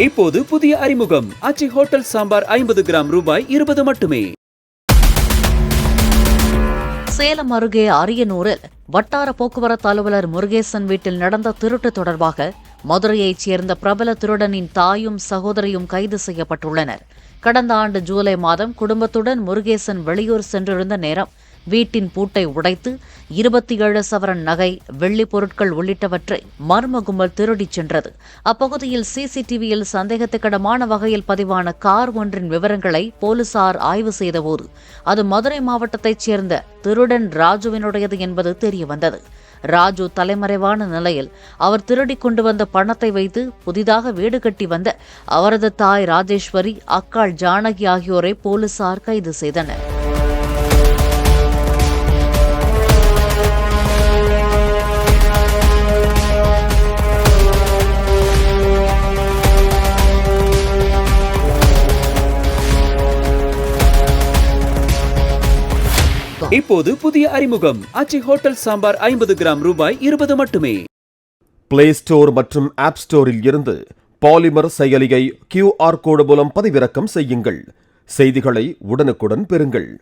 இப்போது புதிய அறிமுகம் ஆச்சி ஹோட்டல் சாம்பார் 50 கிராம் ரூபாய் 20 மட்டுமே. சேலம் அருகே அரியனூரில் வட்டார போக்குவரத்து அலுவலர் முருகேசன் வீட்டில் நடந்த திருட்டு தொடர்பாக மதுரையைச் சேர்ந்த பிரபல திருடனின் தாயும் சகோதரியும் கைது செய்யப்பட்டுள்ளனர். கடந்த ஆண்டு ஜூலை மாதம் குடும்பத்துடன் முருகேசன் வெளியூர் சென்றிருந்த நேரம் வீட்டின் பூட்டை உடைத்து 27 சவரன் நகை, வெள்ளிப் பொருட்கள் உள்ளிட்டவற்றை மர்ம கும்பல் திருடிச் சென்றது. அப்பகுதியில் சிசிடிவியில் சந்தேகத்துக்கிடமான வகையில் பதிவான கார் ஒன்றின் விவரங்களை போலீசார் ஆய்வு செய்தபோது அது மதுரை மாவட்டத்தைச் சேர்ந்த திருடன் ராஜுவினுடையது என்பது தெரியவந்தது. ராஜு தலைமறைவான நிலையில் அவர் திருடிக் கொண்டு வந்த பணத்தை வைத்து புதிதாக வீடு கட்டி வந்த அவரது தாய் ராஜேஸ்வரி, அக்காள் ஜானகி ஆகியோரை போலீசார் கைது செய்தனர். இப்போது புதிய அறிமுகம் ஆச்சி ஹோட்டல் சாம்பார் 50 கிராம் ரூபாய் 20 மட்டுமே. பிளே ஸ்டோர் மற்றும் ஆப் ஸ்டோரில் இருந்து பாலிமர் செயலியை QR கோடு மூலம் பதிவிறக்கம் செய்யுங்கள். செய்திகளை உடனுக்குடன் பெறுங்கள்.